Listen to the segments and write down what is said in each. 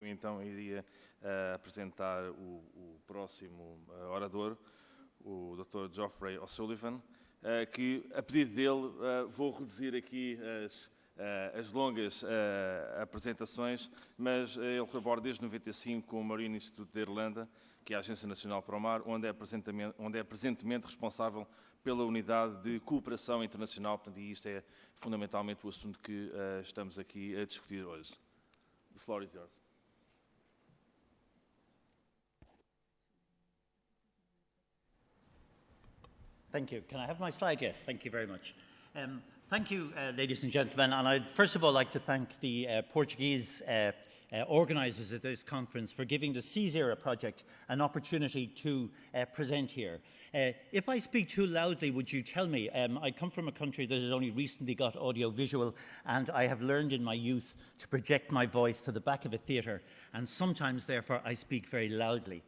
Então iria apresentar o próximo orador, o Dr. Geoffrey OSullivan, que, a pedido dele, vou reduzir aqui as longas apresentações, mas ele colabora desde 95 com o Marine Institute de Irlanda, que é a Agência Nacional para o Mar, onde é presentemente responsável pela unidade de cooperação internacional. Portanto, e isto é fundamentalmente o assunto que estamos aqui a discutir hoje. The floor is yours. Thank you. Can I have my slide? Yes, thank you very much. Thank you, ladies and gentlemen, and I'd first of all like to thank the Portuguese organisers of this conference for giving the CZERA project an opportunity to present here. If I speak too loudly, would you tell me? I come from a country that has only recently got audio-visual, and I have learned in my youth to project my voice to the back of a theatre, and sometimes, therefore, I speak very loudly.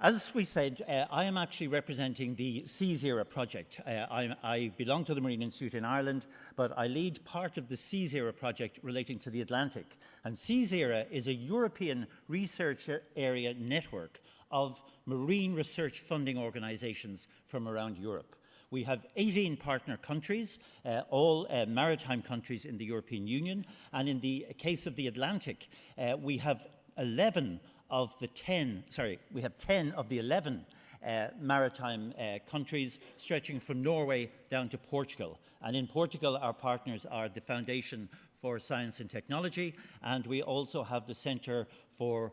As we said, I am actually representing the CZERA project. I belong to the Marine Institute in Ireland, but I lead part of the CZERA project relating to the Atlantic. And CZERA is a European research area network of marine research funding organisations from around Europe. We have 18 partner countries, all maritime countries in the European Union. And in the case of the Atlantic, we have 10 of the 11 maritime countries, stretching from Norway down to Portugal. And in Portugal, our partners are the Foundation for Science and Technology, and we also have the Centre for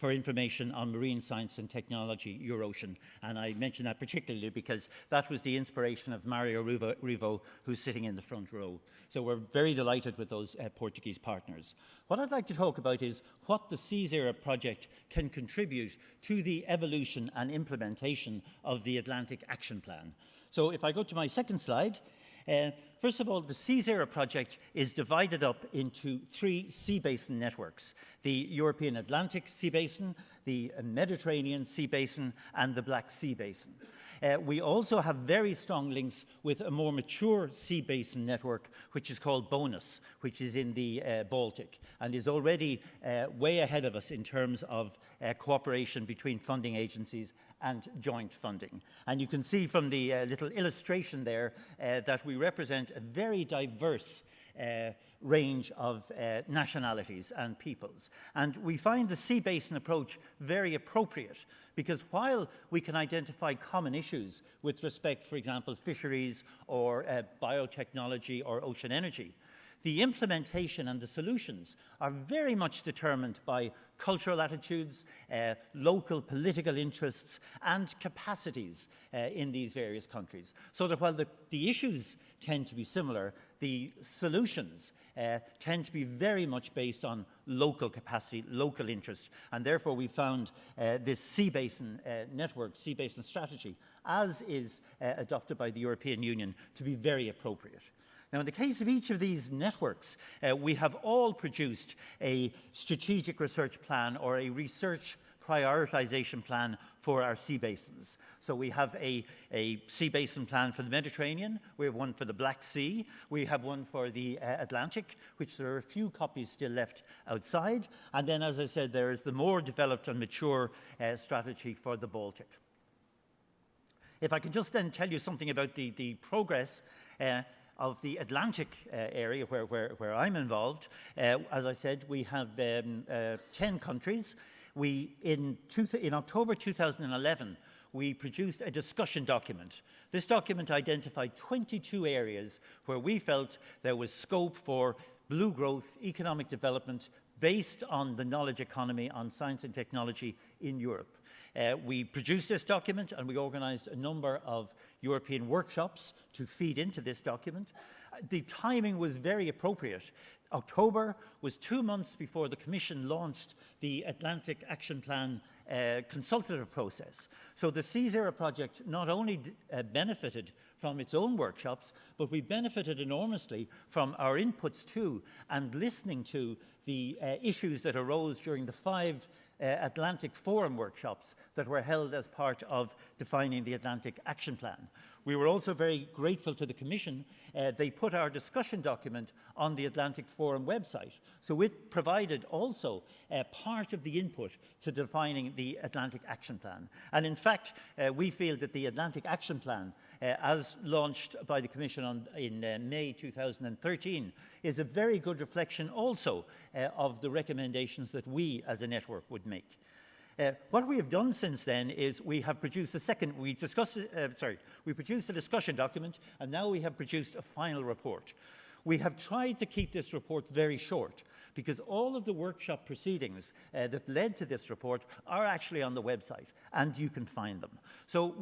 Information on Marine Science and Technology, Eurocian. And I mention that particularly because that was the inspiration of Mario Rivo, who's sitting in the front row. So we're very delighted with those Portuguese partners. What I'd like to talk about is what the CZERA project can contribute to the evolution and implementation of the Atlantic Action Plan. So if I go to my second slide, first of all, the CZERA project is divided up into 3 sea basin networks: the European Atlantic Sea Basin, the Mediterranean Sea Basin, and the Black Sea Basin. We also have very strong links with a more mature sea basin network, which is called BONUS, which is in the Baltic, and is already way ahead of us in terms of cooperation between funding agencies and joint funding. And you can see from the little illustration there that we represent a very diverse range of nationalities and peoples. And we find the sea basin approach very appropriate because while we can identify common issues with respect, for example, fisheries or biotechnology or ocean energy, the implementation and the solutions are very much determined by cultural attitudes, local political interests, and capacities in these various countries. So that while the issues tend to be similar, the solutions tend to be very much based on local capacity, local interest, and therefore we found this sea basin network, sea basin strategy, as is adopted by the European Union, to be very appropriate. Now, in the case of each of these networks, we have all produced a strategic research plan or a research prioritization plan for our sea basins. So we have a sea basin plan for the Mediterranean, we have one for the Black Sea, we have one for the Atlantic, which there are a few copies still left outside, and then, as I said, there is the more developed and mature strategy for the Baltic. If I can just then tell you something about the progress of the Atlantic area where I'm involved. As I said, we have 10 countries. In October 2011, we produced a discussion document. This document identified 22 areas where we felt there was scope for blue growth, economic development, based on the knowledge economy, on science and technology in Europe. We produced this document and we organised a number of European workshops to feed into this document. The timing was very appropriate. October was 2 months before the Commission launched the Atlantic Action Plan consultative process. So the CZERA project not only benefited from its own workshops, but we benefited enormously from our inputs too, and listening to the issues that arose during the 5 Atlantic Forum workshops that were held as part of defining the Atlantic Action Plan. We were also very grateful to the Commission. They put our discussion document on the Atlantic Forum website. So it provided also part of the input to defining the Atlantic Action Plan. And in fact, we feel that the Atlantic Action Plan, as launched by the Commission in May 2013, is a very good reflection also of the recommendations that we as a network would make. What we have done since then is we have produced we produced a discussion document, and now we have produced a final report. We have tried to keep this report very short because all of the workshop proceedings that led to this report are actually on the website, and you can find them. So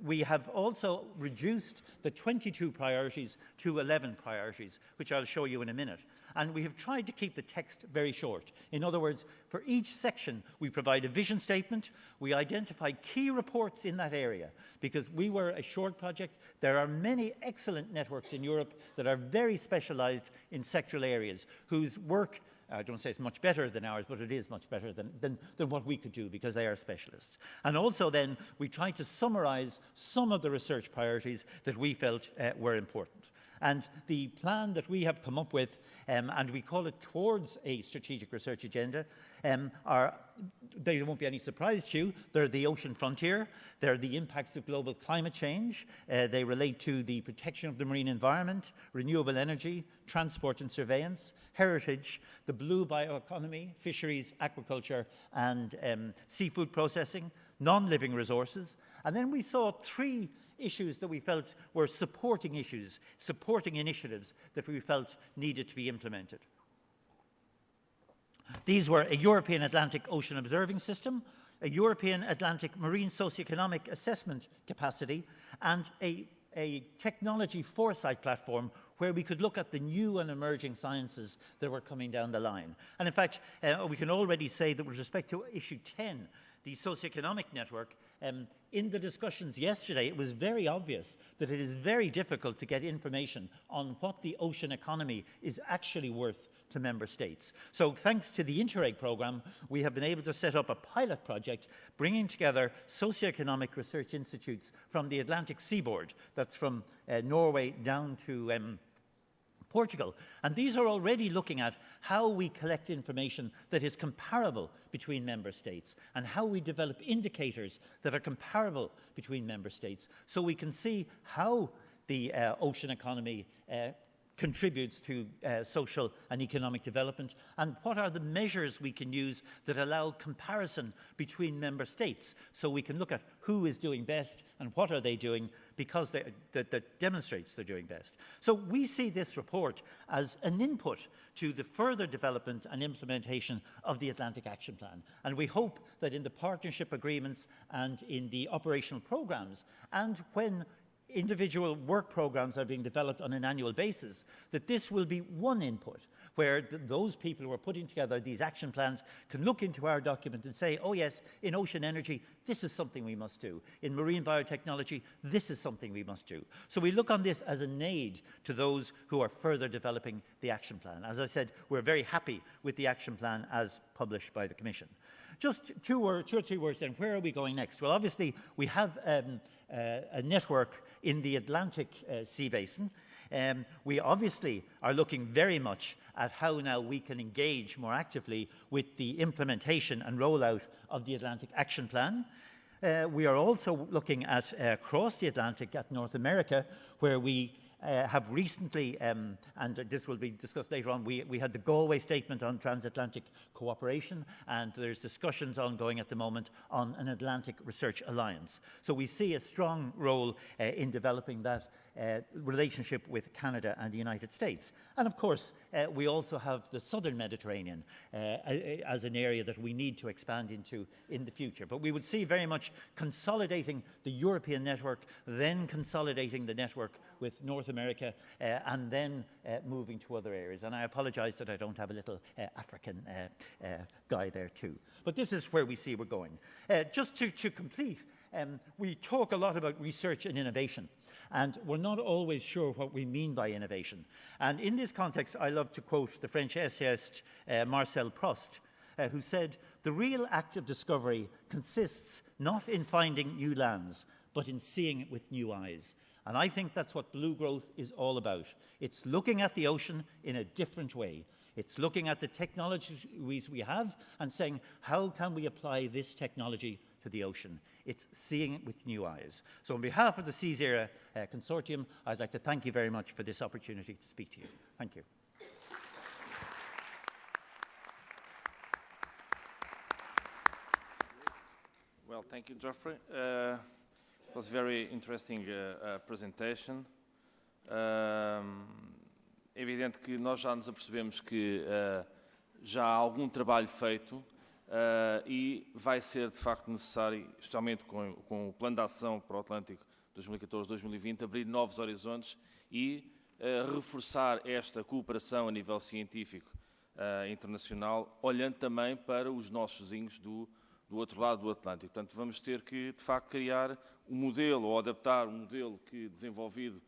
we have also reduced the 22 priorities to 11 priorities, which I'll show you in a minute. And we have tried to keep the text very short. In other words, for each section, we provide a vision statement. We identify key reports in that area. Because we were a short project, there are many excellent networks in Europe that are very specialized in sectoral areas, whose work, I don't say it's much better than ours, but it is much better than what we could do because they are specialists. And also then, we tried to summarize some of the research priorities that we felt were important. And the plan that we have come up with, and we call it Towards a Strategic Research Agenda, they won't be any surprise to you. They're the ocean frontier. They're the impacts of global climate change. They relate to the protection of the marine environment, renewable energy, transport and surveillance, heritage, the blue bioeconomy, fisheries, aquaculture, and seafood processing, non-living resources. And then we saw three issues that we felt were supporting issues, supporting initiatives that we felt needed to be implemented. These were a European Atlantic Ocean Observing System, a European Atlantic Marine Socioeconomic Assessment Capacity, and a technology foresight platform where we could look at the new and emerging sciences that were coming down the line. And in fact, we can already say that with respect to issue 10, the socioeconomic network, in the discussions yesterday, it was very obvious that it is very difficult to get information on what the ocean economy is actually worth to member states. So thanks to the Interreg program, we have been able to set up a pilot project bringing together socioeconomic research institutes from the Atlantic seaboard, that's from Norway down to Portugal. And these are already looking at how we collect information that is comparable between member states and how we develop indicators that are comparable between member states so we can see how the ocean economy contributes to social and economic development, and what are the measures we can use that allow comparison between member states so we can look at who is doing best and what are they doing because that demonstrates they're doing best. So we see this report as an input to the further development and implementation of the Atlantic Action Plan. And we hope that in the partnership agreements and in the operational programs, and when individual work programs are being developed on an annual basis, that this will be one input where those people who are putting together these action plans can look into our document and say, oh yes, in ocean energy, this is something we must do. In marine biotechnology, this is something we must do. So we look on this as an aid to those who are further developing the action plan. As I said, we're very happy with the action plan as published by the Commission. Just two or three words then, where are we going next? Well, obviously, we have a network in the Atlantic Sea Basin. We obviously are looking very much at how now we can engage more actively with the implementation and rollout of the Atlantic Action Plan. We are also looking at across the Atlantic at North America, where we have recently, and this will be discussed later on, we had the Galway Statement on transatlantic cooperation, and there's discussions ongoing at the moment on an Atlantic Research Alliance. So we see a strong role in developing that relationship with Canada and the United States. And of course, we also have the Southern Mediterranean as an area that we need to expand into in the future. But we would see very much consolidating the European network, then consolidating the network with North America, and then moving to other areas. And I apologize that I don't have a little African guy there too. But this is where we see we're going. Just to complete, we talk a lot about research and innovation, and we're not always sure what we mean by innovation. And in this context, I love to quote the French essayist Marcel Proust, who said, "The real act of discovery consists not in finding new lands, but in seeing it with new eyes." And I think that's what blue growth is all about. It's looking at the ocean in a different way. It's looking at the technologies we have and saying, how can we apply this technology to the ocean? It's seeing it with new eyes. So on behalf of the Seas Era Consortium, I'd like to thank you very much for this opportunity to speak to you. Thank you. Well, thank you, Geoffrey. It was a very interesting presentation. É evidente que nós já nos apercebemos que já há algum trabalho feito e vai ser, de facto, necessário, especialmente com o Plano de Ação para o Atlântico 2014-2020, abrir novos horizontes e reforçar esta cooperação a nível científico internacional, olhando também para os nossos vizinhos do outro lado do Atlântico. Portanto, vamos ter que, de facto, criar um modelo ou adaptar um modelo que desenvolvido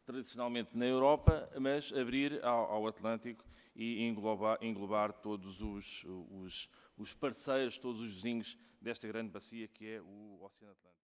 tradicionalmente na Europa, mas abrir ao Atlântico e englobar todos os parceiros, todos os vizinhos desta grande bacia que é o Oceano Atlântico.